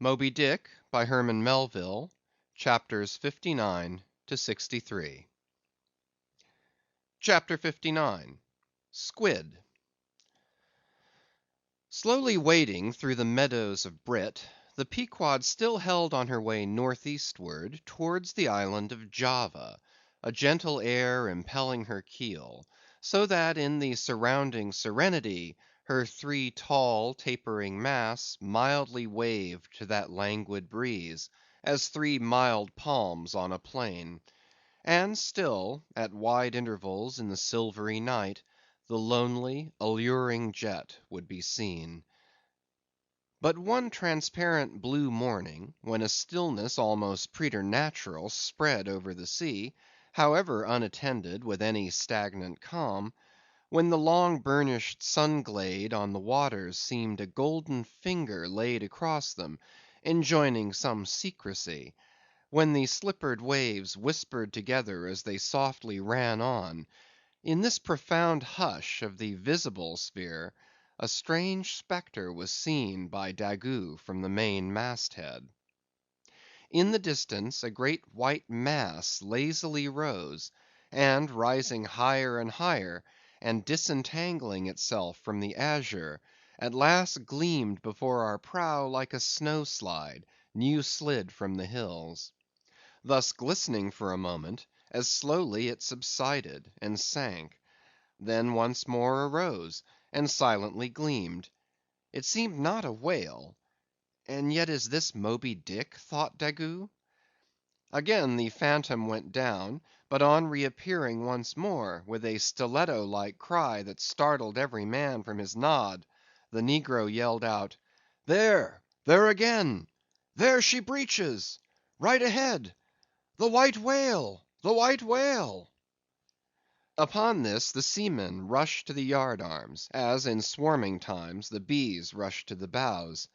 Moby Dick, by Herman Melville, chapters 59 to 63. Chapter 59. Squid. Slowly wading through the meadows of Brit, the Pequod still held on her way northeastward towards the island of Java, a gentle air impelling her keel, so that in the surrounding serenity her three tall tapering masts mildly waved to that languid breeze, as three mild palms on a plain. And still, at wide intervals in the silvery night, the lonely, alluring jet would be seen. But one transparent blue morning, when a stillness almost preternatural spread over the sea, however unattended with any stagnant calm, when the long burnished sun glade on the waters seemed a golden finger laid across them, enjoining some secrecy; when the slippered waves whispered together as they softly ran on; in this profound hush of the visible sphere, a strange spectre was seen by Daggoo from the main mast head. In the distance a great white mass lazily rose, and rising higher and higher, and disentangling itself from the azure, at last gleamed before our prow like a snow slide, new slid from the hills. Thus glistening for a moment, as slowly it subsided and sank; then once more arose, and silently gleamed. It seemed not a whale. And yet is this Moby Dick, thought Daggoo? Again the phantom went down, but on reappearing once more, with a stiletto like cry that startled every man from his nod, the negro yelled out, "There, there again! There she breaches! Right ahead! The White Whale! The White Whale!" Upon this the seamen rushed to the yard arms, as in swarming times the bees rush to the bows.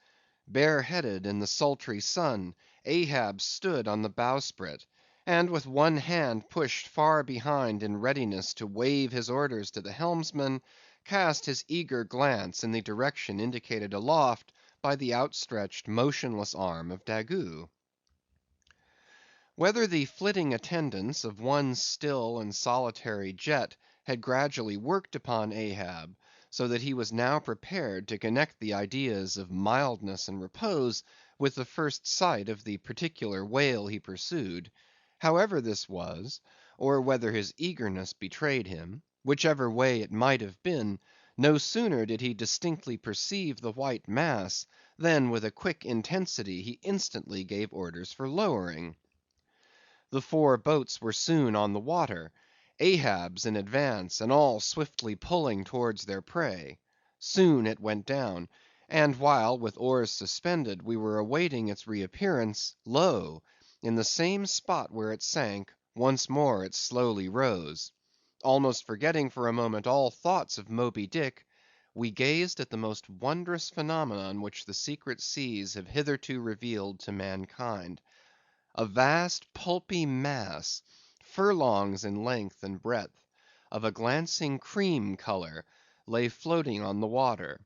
Bareheaded in the sultry sun, Ahab stood on the bowsprit, and with one hand pushed far behind in readiness to wave his orders to the helmsman, cast his eager glance in the direction indicated aloft by the outstretched motionless arm of Daggoo. Whether the flitting attendance of one still and solitary jet had gradually worked upon Ahab, so that he was now prepared to connect the ideas of mildness and repose with the first sight of the particular whale he pursued; however this was, or whether his eagerness betrayed him, whichever way it might have been, no sooner did he distinctly perceive the white mass, than with a quick intensity he instantly gave orders for lowering. The four boats were soon on the water, Ahab's in advance, and all swiftly pulling towards their prey. Soon it went down; and while with oars suspended we were awaiting its reappearance, lo! in the same spot where it sank, once more it slowly rose. Almost forgetting for a moment all thoughts of Moby Dick, we gazed at the most wondrous phenomenon which the secret seas have hitherto revealed to mankind. A vast pulpy mass, furlongs in length and breadth, of a glancing cream color, lay floating on the water;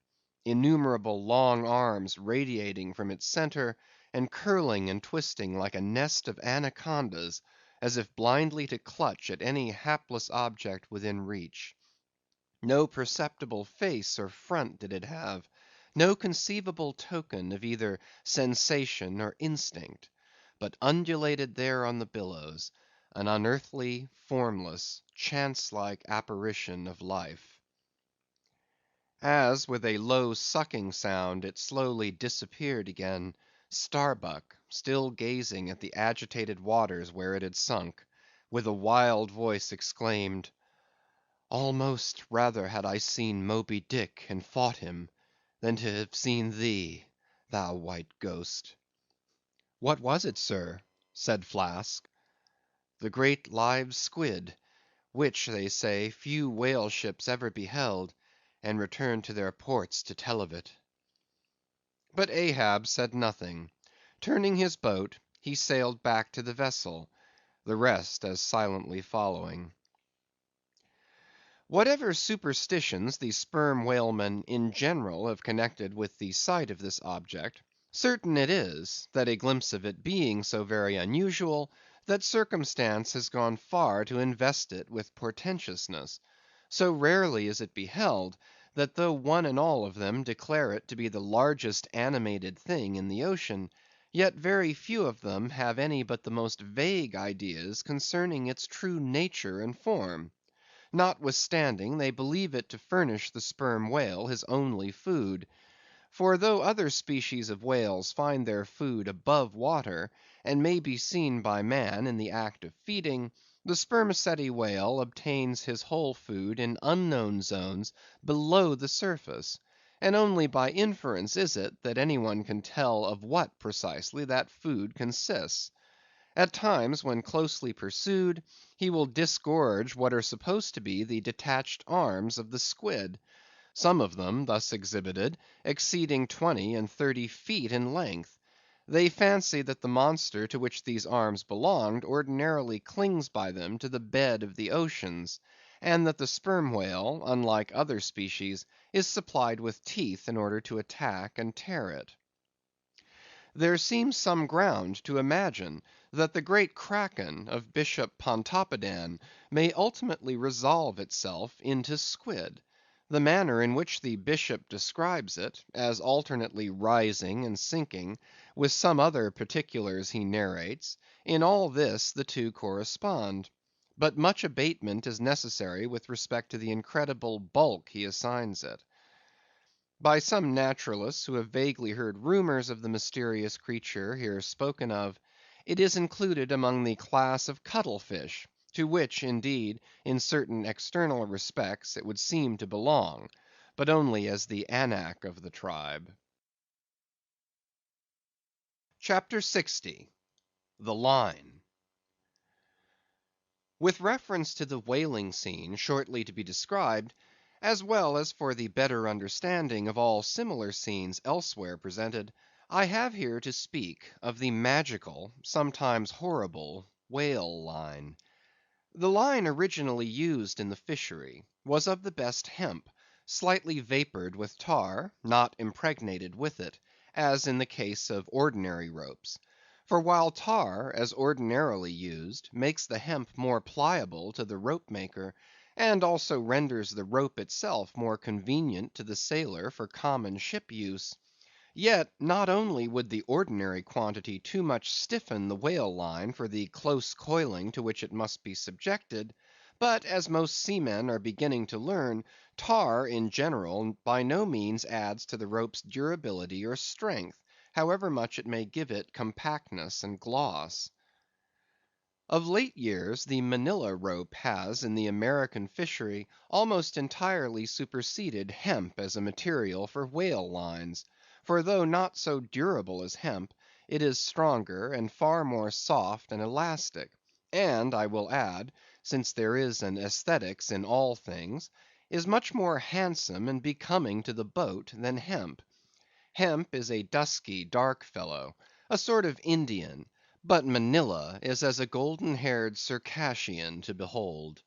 innumerable long arms radiating from its center, and curling and twisting like a nest of anacondas, as if blindly to clutch at any hapless object within reach. No perceptible face or front did it have; no conceivable token of either sensation or instinct; but undulated there on the billows, an unearthly, formless, chance‐like apparition of life. As with a low sucking sound it slowly disappeared again, Starbuck, still gazing at the agitated waters where it had sunk, with a wild voice exclaimed, "Almost rather had I seen Moby Dick and fought him, than to have seen thee, thou white ghost." "What was it, sir?" said Flask. "The great live squid, which, they say, few whale ships ever beheld, and returned to their ports to tell of it." But Ahab said nothing. Turning his boat, he sailed back to the vessel, the rest as silently following. Whatever superstitions the sperm whalemen in general have connected with the sight of this object, Certain it is, that a glimpse of it being so very unusual, that circumstance has gone far to invest it with portentousness. So rarely is it beheld, that though one and all of them declare it to be the largest animated thing in the ocean, yet very few of them have any but the most vague ideas concerning its true nature and form. Notwithstanding, they believe it to furnish the sperm whale his only food. For though other species of whales find their food above water, and may be seen by man in the act of feeding, the spermaceti whale obtains his whole food in unknown zones below the surface; and only by inference is it that any one can tell of what precisely that food consists. At times, when closely pursued, he will disgorge what are supposed to be the detached arms of the squid; some of them, thus exhibited, exceeding 20 and 30 feet in length. They fancy that the monster to which these arms belonged ordinarily clings by them to the bed of the oceans, and that the sperm whale, unlike other species, is supplied with teeth in order to attack and tear it. There seems some ground to imagine that the great Kraken of Bishop Pontoppidan may ultimately resolve itself into squid. The manner in which the bishop describes it, as alternately rising and sinking, with some other particulars he narrates, in all this the two correspond. But much abatement is necessary with respect to the incredible bulk he assigns it. By some naturalists who have vaguely heard rumors of the mysterious creature here spoken of, it is included among the class of cuttle fish, to which, indeed, in certain external respects it would seem to belong, but only as the anak of the tribe. CHAPTER 60. The Line. With reference to the whaling scene shortly to be described, as well as for the better understanding of all similar scenes elsewhere presented, I have here to speak of the magical, sometimes horrible, whale line. The line originally used in the fishery was of the best hemp, slightly vapored with tar, not impregnated with it, as in the case of ordinary ropes. For while tar, as ordinarily used, makes the hemp more pliable to the rope maker, and also renders the rope itself more convenient to the sailor for common ship use, yet not only would the ordinary quantity too much stiffen the whale line for the close coiling to which it must be subjected, but as most seamen are beginning to learn, tar in general by no means adds to the rope's durability or strength, however much it may give it compactness and gloss. Of late years the Manilla rope has in the American fishery almost entirely superseded hemp as a material for whale lines; for though not so durable as hemp, it is stronger and far more soft and elastic, and I will add, since there is an æsthetics in all things, is much more handsome and becoming to the boat than hemp. Hemp is a dusky, dark fellow, a sort of Indian; but Manilla is as a golden haired Circassian to behold.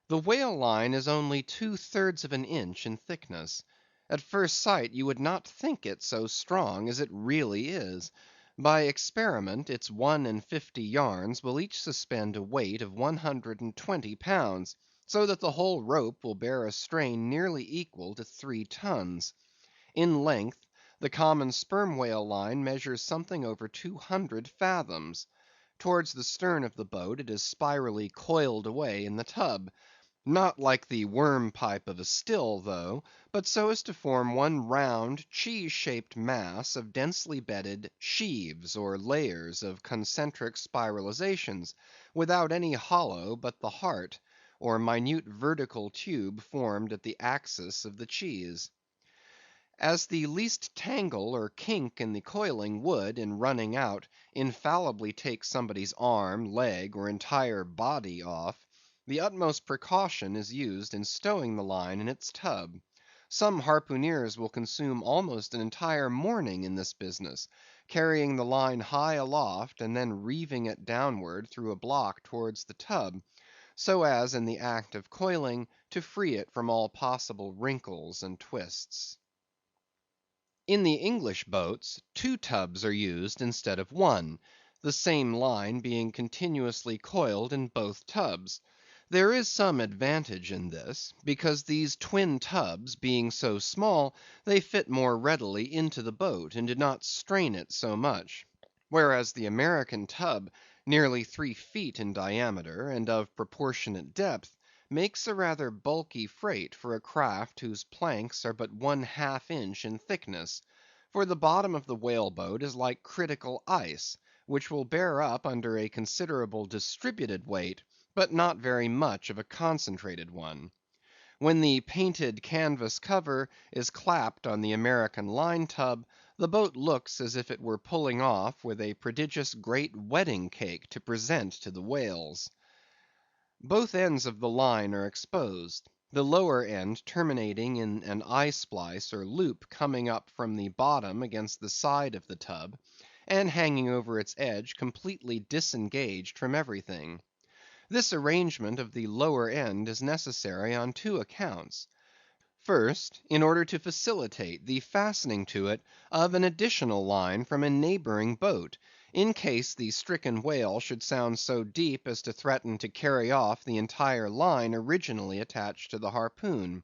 The whale line is only 2/3 of an inch in thickness. At first sight you would not think it so strong as it really is. By experiment, its 1 in 50 yarns will each suspend a weight of 120 pounds, so that the whole rope will bear a strain nearly equal to 3 tons. In length, the common sperm whale line measures something over 200 fathoms. Towards the stern of the boat it is spirally coiled away in the tub; not like the worm pipe of a still, though, but so as to form one round cheese shaped mass of densely bedded sheaves or layers of concentric spiralizations, without any hollow but the heart, or minute vertical tube formed at the axis of the cheese. As the least tangle or kink in the coiling would, in running out, infallibly take somebody's arm, leg, or entire body off, the utmost precaution is used in stowing the line in its tub. Some harpooneers will consume almost an entire morning in this business, carrying the line high aloft, and then reeving it downward through a block towards the tub, so as in the act of coiling to free it from all possible wrinkles and twists. In the English boats, two tubs are used instead of one, the same line being continuously coiled in both tubs. There is some advantage in this, because these twin tubs being so small, they fit more readily into the boat, and do not strain it so much; whereas the American tub, nearly 3 feet in diameter, and of proportionate depth, makes a rather bulky freight for a craft whose planks are but 1/2 inch in thickness; for the bottom of the whale boat is like critical ice, which will bear up under a considerable distributed weight, but not very much of a concentrated one. When the painted canvas cover is clapped on the American line tub, the boat looks as if it were pulling off with a prodigious great wedding cake to present to the whales. Both ends of the line are exposed, the lower end terminating in an eye splice or loop coming up from the bottom against the side of the tub, and hanging over its edge completely disengaged from everything. This arrangement of the lower end is necessary on two accounts. First, in order to facilitate the fastening to it of an additional line from a neighboring boat, in case the stricken whale should sound so deep as to threaten to carry off the entire line originally attached to the harpoon.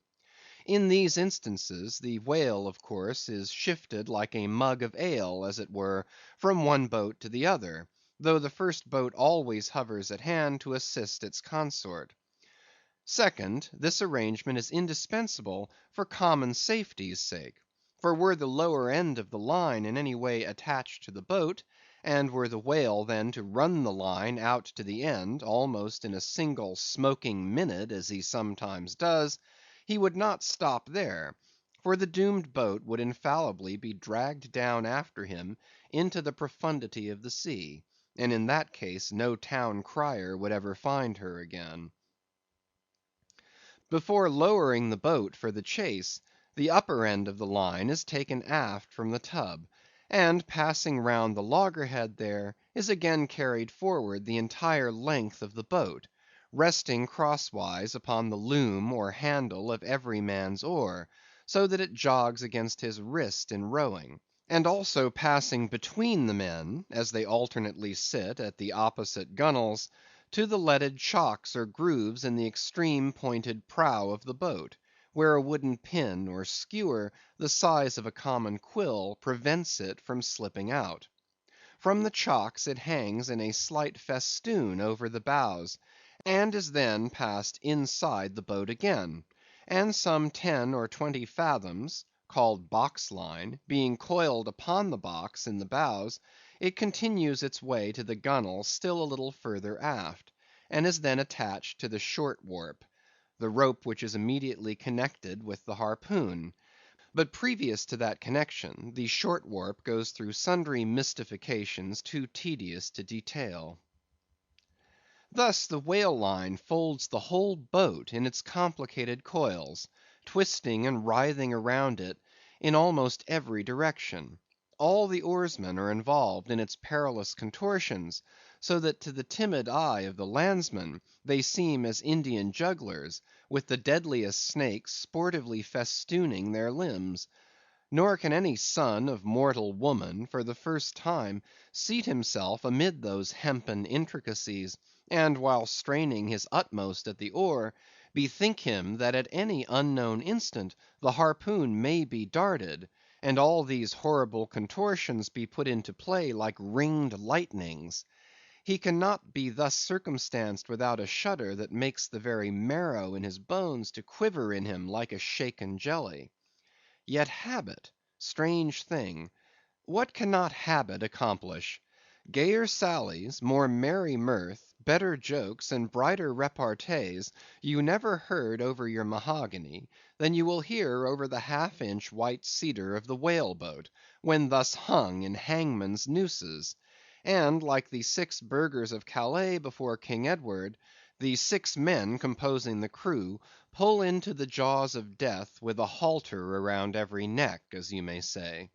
In these instances, the whale of course is shifted like a mug of ale, as it were, from one boat to the other, though the first boat always hovers at hand to assist its consort. Second, this arrangement is indispensable for common safety's sake; for were the lower end of the line in any way attached to the boat, and were the whale then to run the line out to the end, almost in a single smoking minute as he sometimes does, he would not stop there, for the doomed boat would infallibly be dragged down after him into the profundity of the sea, and in that case no town crier would ever find her again. Before lowering the boat for the chase, the upper end of the line is taken aft from the tub, and passing round the loggerhead there, is again carried forward the entire length of the boat, resting crosswise upon the loom or handle of every man's oar, so that it jogs against his wrist in rowing; and also passing between the men, as they alternately sit at the opposite gunwales, to the leaded chocks or grooves in the extreme pointed prow of the boat, where a wooden pin or skewer the size of a common quill prevents it from slipping out. From the chocks it hangs in a slight festoon over the bows, and is then passed inside the boat again; and some 10 or 20 fathoms, called box line, being coiled upon the box in the bows, it continues its way to the gunwale still a little further aft, and is then attached to the short warp, the rope which is immediately connected with the harpoon. But previous to that connection, the short warp goes through sundry mystifications too tedious to detail. Thus the whale line folds the whole boat in its complicated coils, twisting and writhing around it in almost every direction. All the oarsmen are involved in its perilous contortions, so that to the timid eye of the landsman they seem as Indian jugglers, with the deadliest snakes sportively festooning their limbs. Nor can any son of mortal woman, for the first time, seat himself amid those hempen intricacies, and while straining his utmost at the oar, bethink him that at any unknown instant the harpoon may be darted, and all these horrible contortions be put into play like ringed lightnings. He cannot be thus circumstanced without a shudder that makes the very marrow in his bones to quiver in him like a shaken jelly. Yet habit, strange thing, what cannot habit accomplish? Gayer sallies, more merry mirth, better jokes, and brighter repartees you never heard over your mahogany, than you will hear over the half‐inch white cedar of the whale boat, when thus hung in hangman's nooses; and like the 6 burghers of Calais before King Edward, the 6 men composing the crew pull into the jaws of death with a halter around every neck, as you may say.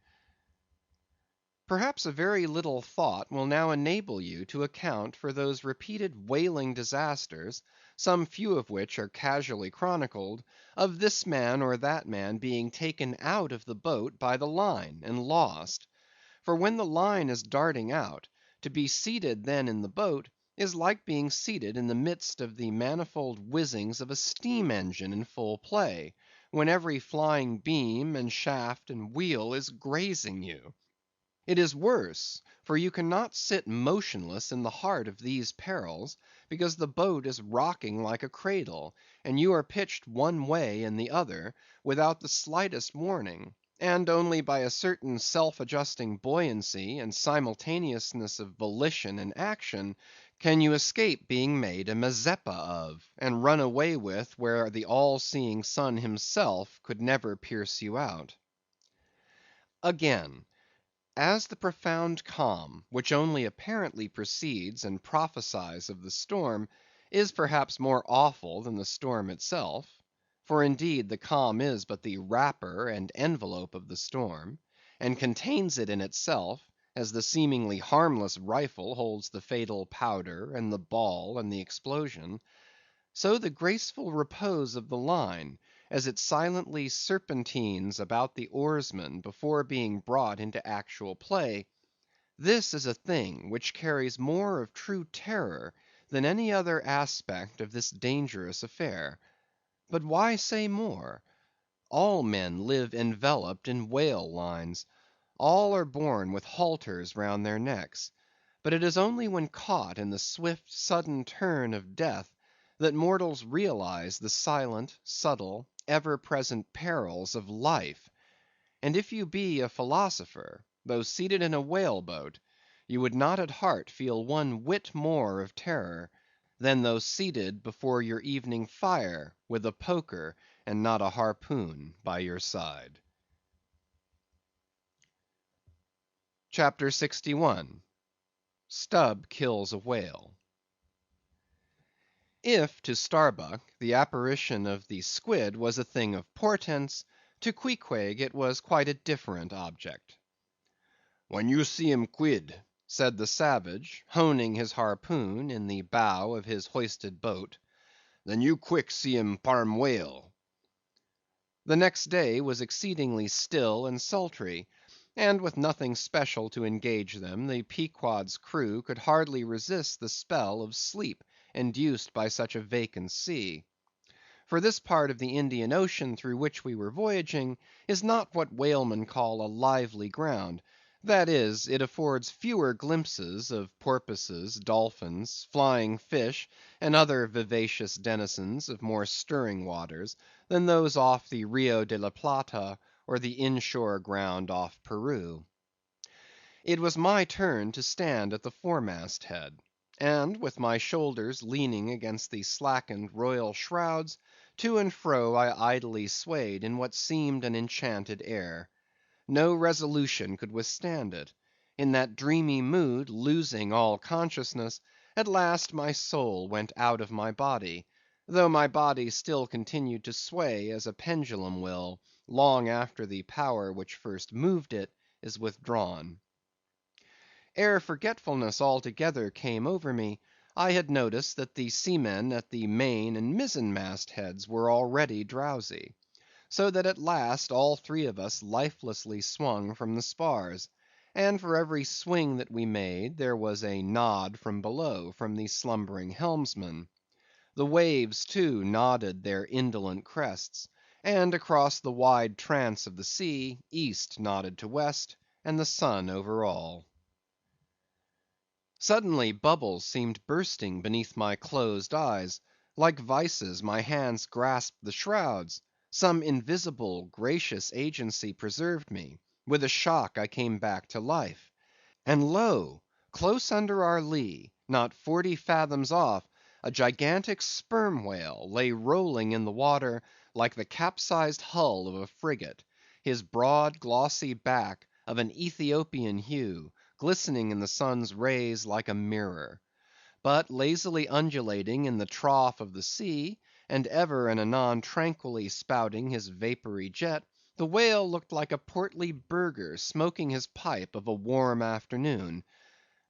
Perhaps a very little thought will now enable you to account for those repeated whaling disasters, some few of which are casually chronicled, of this man or that man being taken out of the boat by the line and lost. For when the line is darting out, to be seated then in the boat is like being seated in the midst of the manifold whizzings of a steam engine in full play, when every flying beam and shaft and wheel is grazing you. It is worse, for you cannot sit motionless in the heart of these perils, because the boat is rocking like a cradle, and you are pitched one way and the other, without the slightest warning, and only by a certain self‐adjusting buoyancy and simultaneousness of volition and action can you escape being made a Mazeppa of, and run away with where the all‐seeing sun himself could never pierce you out. Again, as the profound calm, which only apparently precedes and prophesies of the storm, is perhaps more awful than the storm itself, for indeed the calm is but the wrapper and envelope of the storm, and contains it in itself, as the seemingly harmless rifle holds the fatal powder and the ball and the explosion; so the graceful repose of the line, as it silently serpentines about the oarsman before being brought into actual play, this is a thing which carries more of true terror than any other aspect of this dangerous affair. But why say more? All men live enveloped in whale lines. All are born with halters round their necks. But it is only when caught in the swift sudden turn of death that mortals realize the silent, subtle, ever‐present perils of life. And if you be a philosopher, though seated in a whale boat, you would not at heart feel one whit more of terror, than though seated before your evening fire with a poker and not a harpoon by your side. CHAPTER 61. Stubb kills a Whale. If to Starbuck the apparition of the squid was a thing of portents, to Queequeg it was quite a different object. "When you see him quid," said the savage, honing his harpoon in the bow of his hoisted boat, "then you quick see him parm whale." The next day was exceedingly still and sultry, and with nothing special to engage them, the Pequod's crew could hardly resist the spell of sleep induced by such a vacant sea. For this part of the Indian Ocean through which we were voyaging is not what whalemen call a lively ground; that is, it affords fewer glimpses of porpoises, dolphins, flying fish, and other vivacious denizens of more stirring waters, than those off the Rio de la Plata, or the inshore ground off Peru. It was my turn to stand at the foremast head, and with my shoulders leaning against the slackened royal shrouds, to and fro I idly swayed in what seemed an enchanted air. No resolution could withstand it. In that dreamy mood, losing all consciousness, at last my soul went out of my body, though my body still continued to sway as a pendulum will, long after the power which first moved it is withdrawn. Ere forgetfulness altogether came over me, I had noticed that the seamen at the main and mizzen mast heads were already drowsy; so that at last all three of us lifelessly swung from the spars; and for every swing that we made, there was a nod from below from the slumbering helmsman. The waves, too, nodded their indolent crests; and across the wide trance of the sea, east nodded to west, and the sun over all. Suddenly bubbles seemed bursting beneath my closed eyes; like vices my hands grasped the shrouds; some invisible, gracious agency preserved me; with a shock I came back to life; and lo! close under our lee, not 40 fathoms off, a gigantic sperm whale lay rolling in the water like the capsized hull of a frigate, his broad glossy back, of an Ethiopian hue, glistening in the sun's rays like a mirror. But lazily undulating in the trough of the sea, and ever and anon tranquilly spouting his vapory jet, The whale looked like a portly burgher smoking his pipe of a warm afternoon.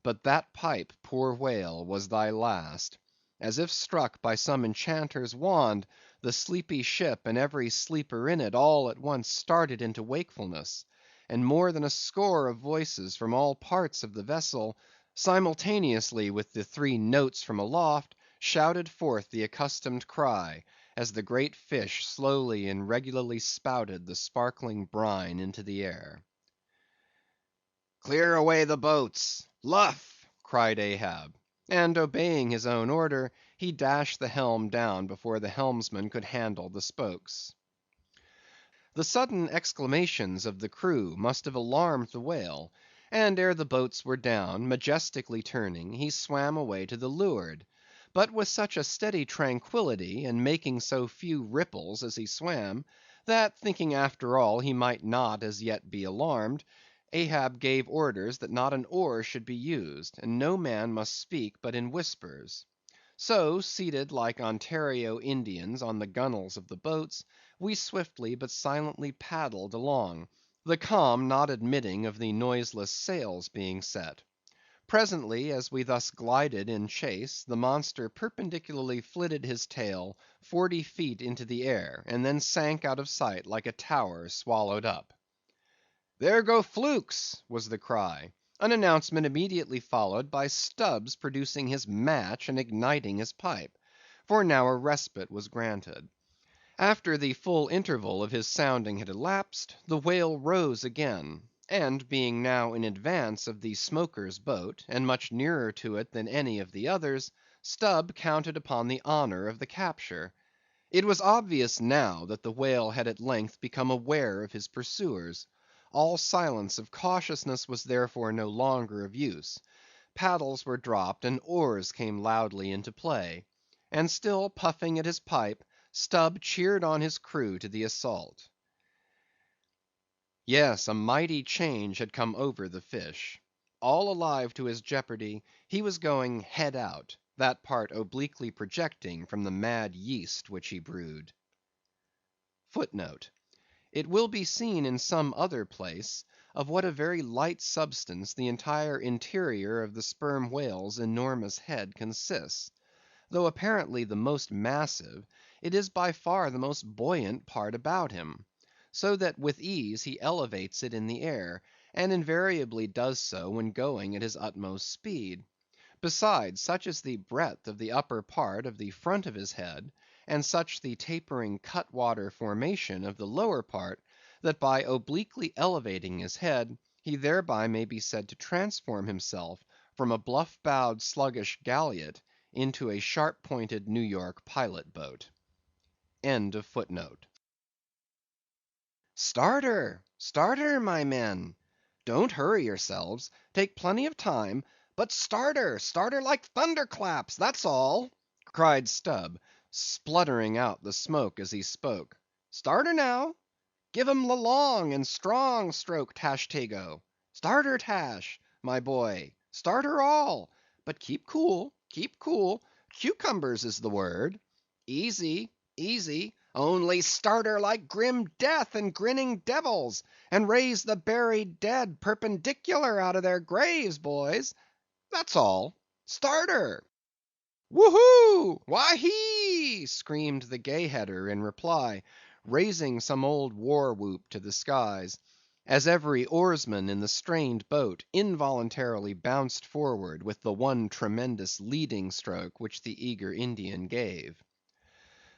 But that pipe, poor whale, was thy last. As if struck by some enchanter's wand, the sleepy ship and every sleeper in it all at once started into wakefulness, and more than a score of voices from all parts of the vessel, simultaneously with the three notes from aloft, shouted forth the accustomed cry, as the great fish slowly and regularly spouted the sparkling brine into the air. "Clear away the boats! Luff!" cried Ahab; and obeying his own order, he dashed the helm down before the helmsman could handle the spokes. The sudden exclamations of the crew must have alarmed the whale, and ere the boats were down, majestically turning, he swam away to the leeward; but with such a steady tranquillity, and making so few ripples as he swam, that thinking after all he might not as yet be alarmed, Ahab gave orders that not an oar should be used, and no man must speak but in whispers. So, seated like Ontario Indians on the gunwales of the boats, we swiftly but silently paddled along, the calm not admitting of the noiseless sails being set. Presently, as we thus glided in chase, the monster perpendicularly flitted his tail 40 feet into the air, and then sank out of sight like a tower swallowed up. "There go flukes!" was the cry; an announcement immediately followed by Stubb's producing his match and igniting his pipe; for now a respite was granted. After the full interval of his sounding had elapsed, the whale rose again, and being now in advance of the smoker's boat, and much nearer to it than any of the others, Stubb counted upon the honor of the capture. It was obvious now that the whale had at length become aware of his pursuers. All silence of cautiousness was therefore no longer of use; paddles were dropped, and oars came loudly into play; and still puffing at his pipe, Stubb cheered on his crew to the assault. Yes, a mighty change had come over the fish. All alive to his jeopardy, he was going head out, that part obliquely projecting from the mad yeast which he brewed. It will be seen in some other place of what a very light substance the entire interior of the sperm whale's enormous head consists. Though apparently the most massive, it is by far the most buoyant part about him; so that with ease he elevates it in the air, and invariably does so when going at his utmost speed. Besides, such is the breadth of the upper part of the front of his head, and such the tapering cutwater formation of the lower part, that by obliquely elevating his head, he thereby may be said to transform himself from a bluff-bowed sluggish galliot into a sharp-pointed New York pilot boat. "Starter! Starter, my men! Don't hurry yourselves; take plenty of time; but starter, starter like thunderclaps, that's all!" cried Stubb, spluttering out the smoke as he spoke. "Starter now! Give 'em the long and strong stroke, Tashtego! Starter, Tash, my boy, starter all! But keep cool, keep cool; cucumbers is the word. Easy, easy; only starter like grim death and grinning devils, and raise the buried dead perpendicular out of their graves, boys. That's all. Starter!" "Woo hoo! Wahee!" screamed the Gay Header in reply, raising some old war whoop to the skies, as every oarsman in the strained boat involuntarily bounced forward with the one tremendous leading stroke which the eager Indian gave.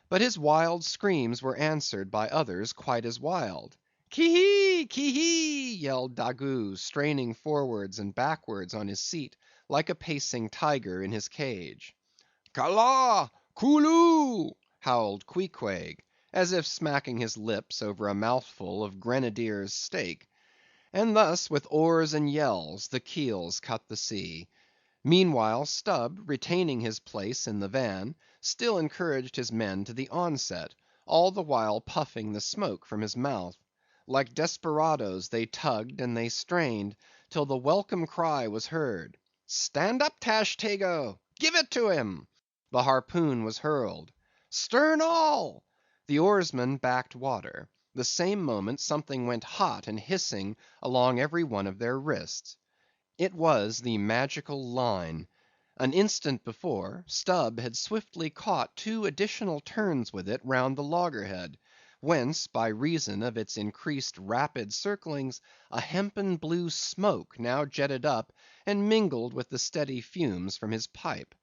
But his wild screams were answered by others quite as wild. "Ki hee! Ki hee!" yelled Daggoo, straining forwards and backwards on his seat, like a pacing tiger in his cage. "Kala! Kooloo!" howled Queequeg, as if smacking his lips over a mouthful of grenadier's steak. And thus, with oars and yells, the keels cut the sea. Meanwhile, Stubb, retaining his place in the van, still encouraged his men to the onset, all the while puffing the smoke from his mouth. Like desperadoes they tugged and they strained, till the welcome cry was heard, "Stand up, Tashtego! Give it to him!" The harpoon was hurled. "Stern all!" The oarsmen backed water. The same moment something went hot and hissing along every one of their wrists. It was the magical line. An instant before, Stubb had swiftly caught 2 additional turns with it round the loggerhead, whence, by reason of its increased rapid circlings, a hempen blue smoke now jetted up and mingled with the steady fumes from his pipe.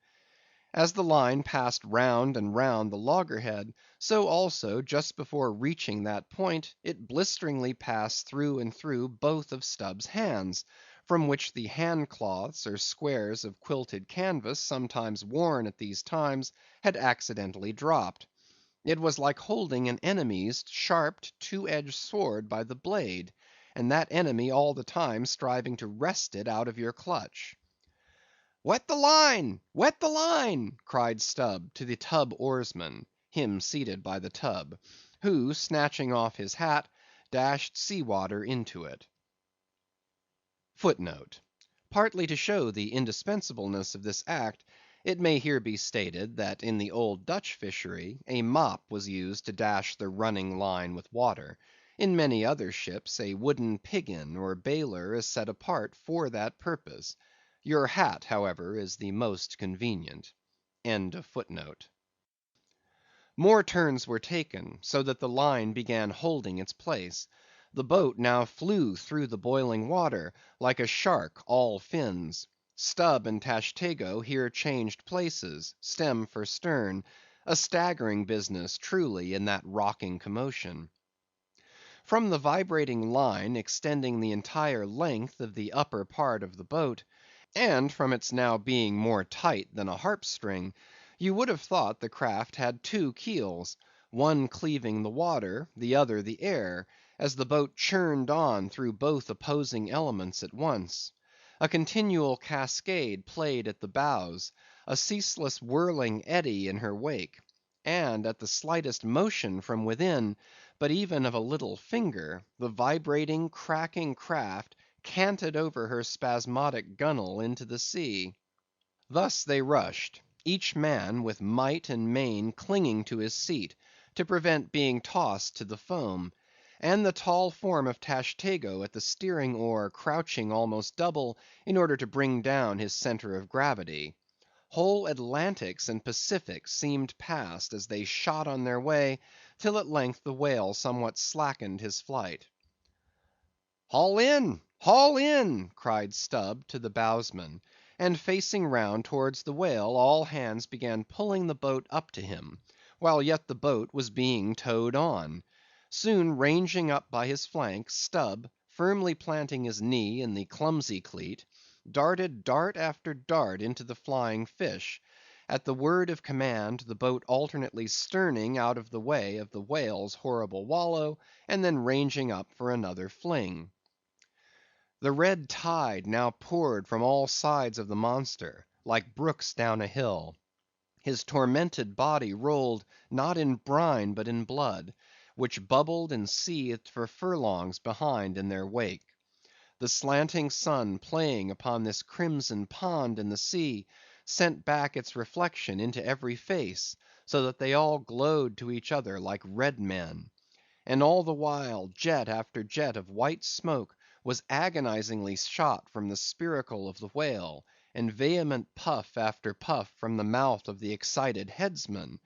As the line passed round and round the loggerhead, so also just before reaching that point, it blisteringly passed through and through both of Stubb's hands, from which the hand cloths or squares of quilted canvas sometimes worn at these times had accidentally dropped. It was like holding an enemy's sharped 2-edged sword by the blade, and that enemy all the time striving to wrest it out of your clutch. "Wet the line! Wet the line!" cried Stubb to the tub oarsman, him seated by the tub, who, snatching off his hat, dashed sea water into it. Footnote: Partly to show the indispensableness of this act, it may here be stated, that in the old Dutch fishery, a mop was used to dash the running line with water. In many other ships, a wooden piggin or bailer is set apart for that purpose. Your hat, however, is the most convenient. End of footnote. More turns were taken, so that the line began holding its place. The boat now flew through the boiling water, like a shark all fins. Stubb and Tashtego here changed places, stem for stern; a staggering business, truly, in that rocking commotion. From the vibrating line extending the entire length of the upper part of the boat, and from its now being more tight than a harp string, you would have thought the craft had 2 keels, one cleaving the water, the other the air, as the boat churned on through both opposing elements at once. A continual cascade played at the bows, a ceaseless whirling eddy in her wake; and at the slightest motion from within, but even of a little finger, the vibrating, cracking craft canted over her spasmodic gunwale into the sea. Thus they rushed, each man with might and main clinging to his seat, to prevent being tossed to the foam; and the tall form of Tashtego at the steering oar crouching almost double, in order to bring down his centre of gravity. Whole Atlantics and Pacifics seemed passed as they shot on their way, till at length the whale somewhat slackened his flight. "Haul in! Haul in!" cried Stubb to the bowsman; and facing round towards the whale, all hands began pulling the boat up to him, while yet the boat was being towed on. Soon ranging up by his flank, Stubb, firmly planting his knee in the clumsy cleat, darted dart after dart into the flying fish; at the word of command, the boat alternately sterning out of the way of the whale's horrible wallow, and then ranging up for another fling. The red tide now poured from all sides of the monster, like brooks down a hill. His tormented body rolled, not in brine, but in blood, which bubbled and seethed for furlongs behind in their wake. The slanting sun playing upon this crimson pond in the sea, sent back its reflection into every face, so that they all glowed to each other like red men. And all the while, jet after jet of white smoke was agonizingly shot from the spiracle of the whale, and vehement puff after puff from the mouth of the excited headsman;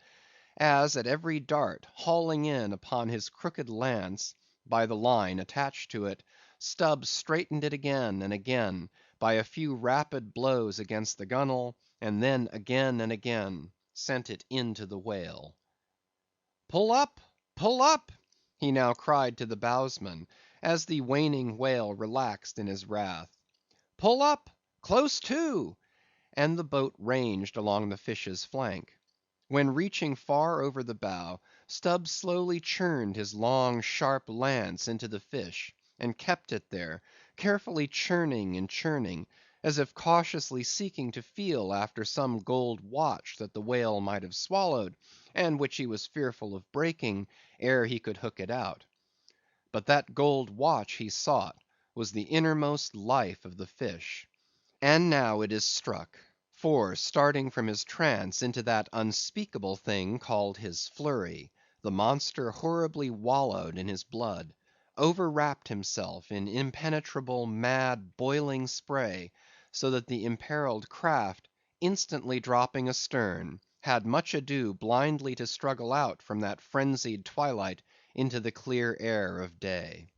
as at every dart, hauling in upon his crooked lance, by the line attached to it, Stubb straightened it again and again, by a few rapid blows against the gunwale, and then again and again sent it into the whale. "Pull up! Pull up!" he now cried to the bowsman, as the waning whale relaxed in his wrath. "Pull up! Close to!" and the boat ranged along the fish's flank. When reaching far over the bow, Stubb slowly churned his long sharp lance into the fish, and kept it there, carefully churning and churning, as if cautiously seeking to feel after some gold watch that the whale might have swallowed, and which he was fearful of breaking ere he could hook it out. But that gold watch he sought was the innermost life of the fish. And now it is struck; for, starting from his trance into that unspeakable thing called his flurry, the monster horribly wallowed in his blood, overwrapped himself in impenetrable, mad, boiling spray, so that the imperiled craft, instantly dropping astern, had much ado blindly to struggle out from that frenzied twilight into the clear air of day.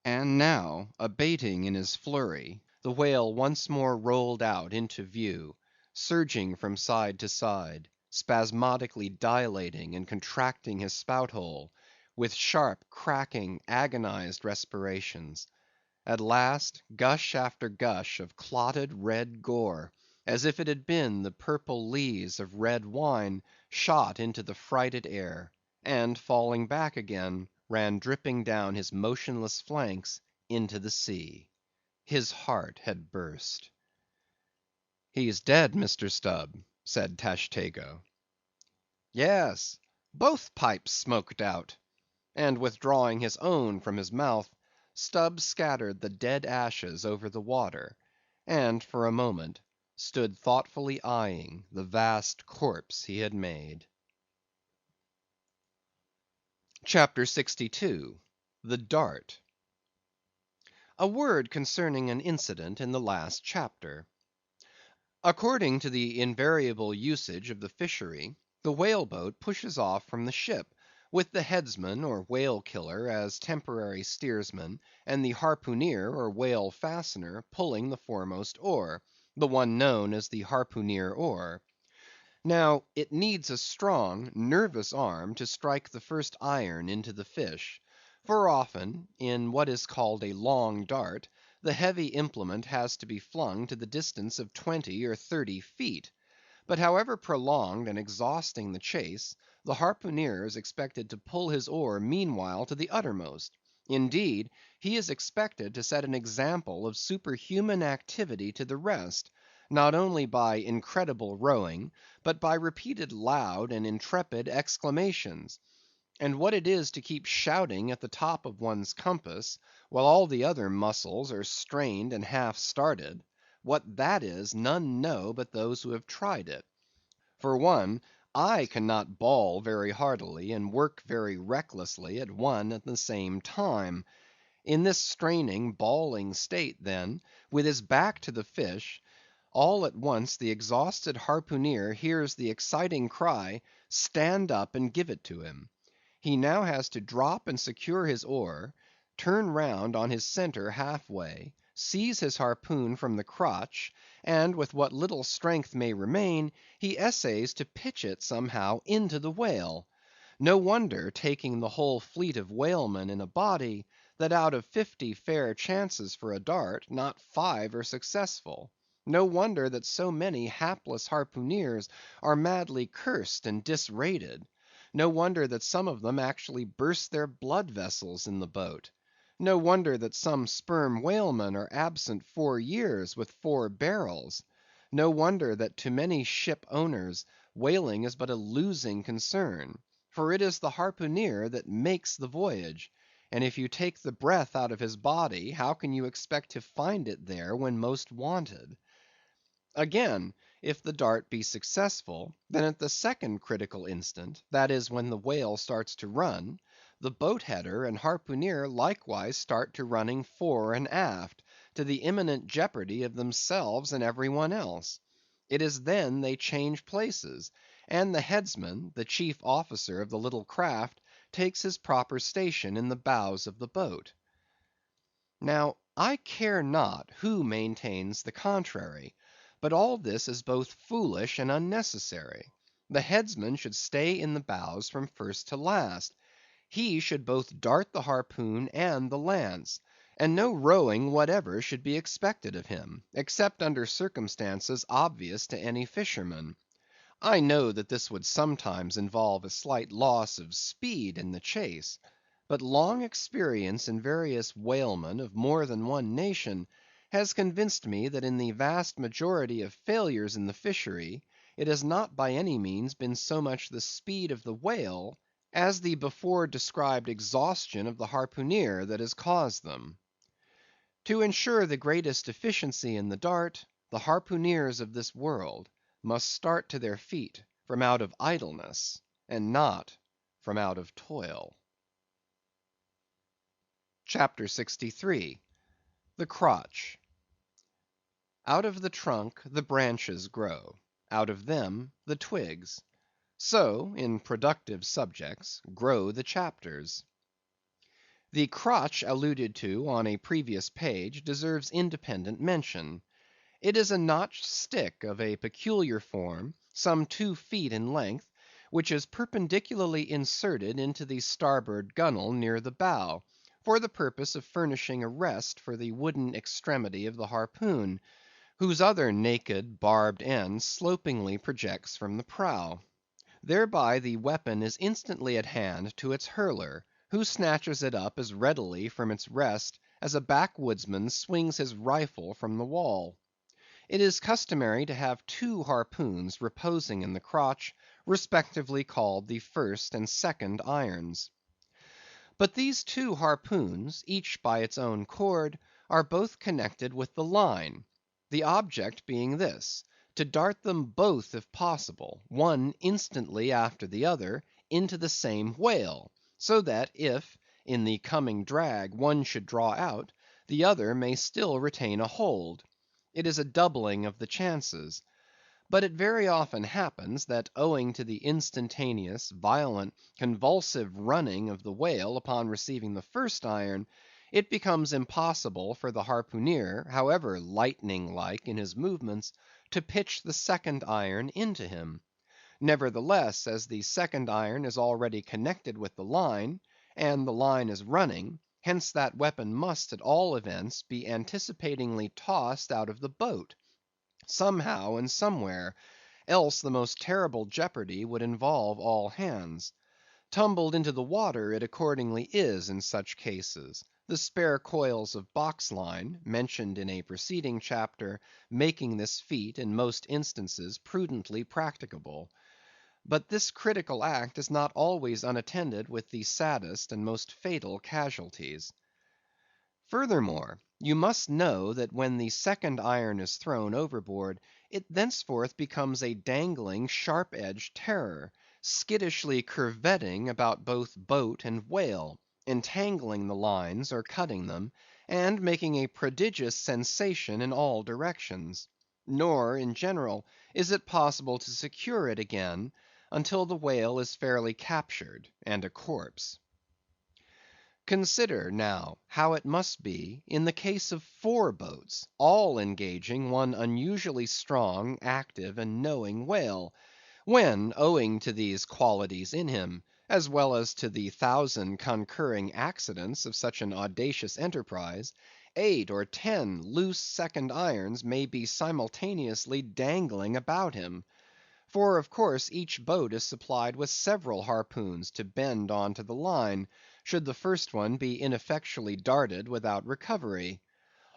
And now, abating in his flurry, the whale once more rolled out into view, surging from side to side, spasmodically dilating and contracting his spout hole, with sharp, cracking, agonized respirations. At last, gush after gush of clotted red gore, as if it had been the purple lees of red wine, shot into the frighted air, and falling back again, ran dripping down his motionless flanks into the sea. His heart had burst. "He's dead, Mr. Stubb," said Tashtego. "Yes, both pipes smoked out." And withdrawing his own from his mouth, Stubb scattered the dead ashes over the water, and for a moment stood thoughtfully eyeing the vast corpse he had made. CHAPTER 62. The Dart. A word concerning an incident in the last chapter. According to the invariable usage of the fishery, the whale boat pushes off from the ship, with the headsman or whale killer as temporary steersman, and the harpooneer or whale fastener pulling the foremost oar, the one known as the harpooneer oar. Now, it needs a strong, nervous arm to strike the first iron into the fish; for often, in what is called a long dart, the heavy implement has to be flung to the distance of 20 or 30 feet. But however prolonged and exhausting the chase, the harpooneer is expected to pull his oar meanwhile to the uttermost; indeed, he is expected to set an example of superhuman activity to the rest, not only by incredible rowing, but by repeated loud and intrepid exclamations. And what it is to keep shouting at the top of one's compass, while all the other muscles are strained and half started; what that is, none know but those who have tried it. For one, I cannot bawl very heartily and work very recklessly at one and the same time. In this straining, bawling state, then, with his back to the fish, all at once the exhausted harpooneer hears the exciting cry, "Stand up and give it to him." He now has to drop and secure his oar, turn round on his centre half way, seize his harpoon from the crotch, and with what little strength may remain, he essays to pitch it somehow into the whale. No wonder, taking the whole fleet of whalemen in a body, that out of 50 fair chances for a dart, not 5 are successful. No wonder that so many hapless harpooneers are madly cursed and disrated. No wonder that some of them actually burst their blood vessels in the boat. No wonder that some sperm whalemen are absent 4 years with 4 barrels. No wonder that to many ship owners whaling is but a losing concern; for it is the harpooneer that makes the voyage, and if you take the breath out of his body, how can you expect to find it there when most wanted? Again, if the dart be successful, then at the second critical instant, that is, when the whale starts to run, the boat header and harpooneer likewise start to running fore and aft, to the imminent jeopardy of themselves and every one else. It is then they change places, and the headsman, the chief officer of the little craft, takes his proper station in the bows of the boat. Now, I care not who maintains the contrary, but all this is both foolish and unnecessary. The headsman should stay in the bows from first to last. He should both dart the harpoon and the lance, and no rowing whatever should be expected of him, except under circumstances obvious to any fisherman. I know that this would sometimes involve a slight loss of speed in the chase; but long experience in various whalemen of more than one nation has convinced me that in the vast majority of failures in the fishery, it has not by any means been so much the speed of the whale, as the before described exhaustion of the harpooneer that has caused them. To ensure the greatest efficiency in the dart, the harpooneers of this world must start to their feet from out of idleness, and not from out of toil. CHAPTER 63. The Crotch. Out of the trunk the branches grow, out of them the twigs. So, in productive subjects, grow the chapters. The crotch alluded to on a previous page deserves independent mention. It is a notched stick of a peculiar form, some 2 feet in length, which is perpendicularly inserted into the starboard gunwale near the bow, for the purpose of furnishing a rest for the wooden extremity of the harpoon, whose other naked, barbed end slopingly projects from the prow. Thereby the weapon is instantly at hand to its hurler, who snatches it up as readily from its rest as a backwoodsman swings his rifle from the wall. It is customary to have 2 harpoons reposing in the crotch, respectively called the first and second irons. But these 2 harpoons, each by its own cord, are both connected with the line; the object being this, to dart them both if possible, one instantly after the other, into the same whale, so that if, in the coming drag, one should draw out, the other may still retain a hold. It is a doubling of the chances. But it very often happens, that owing to the instantaneous, violent, convulsive running of the whale upon receiving the first iron, it becomes impossible for the harpooneer, however lightning like in his movements, to pitch the second iron into him. Nevertheless, as the second iron is already connected with the line, and the line is running, hence that weapon must at all events be anticipatingly tossed out of the boat, somehow and somewhere, else the most terrible jeopardy would involve all hands. Tumbled into the water it accordingly is in such cases, the spare coils of box line, mentioned in a preceding chapter, making this feat in most instances prudently practicable. But this critical act is not always unattended with the saddest and most fatal casualties. Furthermore, you must know that when the second iron is thrown overboard, it thenceforth becomes a dangling, sharp‐edged terror, skittishly curvetting about both boat and whale, entangling the lines or cutting them, and making a prodigious sensation in all directions. Nor, in general, is it possible to secure it again until the whale is fairly captured and a corpse. Consider, now, how it must be in the case of 4 boats, all engaging one unusually strong, active, and knowing whale, when, owing to these qualities in him, as well as to the 1,000 concurring accidents of such an audacious enterprise, 8 or 10 loose second irons may be simultaneously dangling about him. For, of course, each boat is supplied with several harpoons to bend on to the line, should the first one be ineffectually darted without recovery.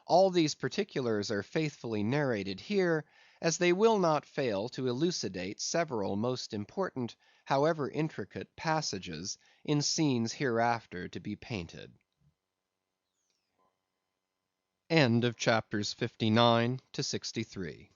All these particulars are faithfully narrated here, as they will not fail to elucidate several most important, however intricate, passages in scenes hereafter to be painted. End of Chapters 59 to 63.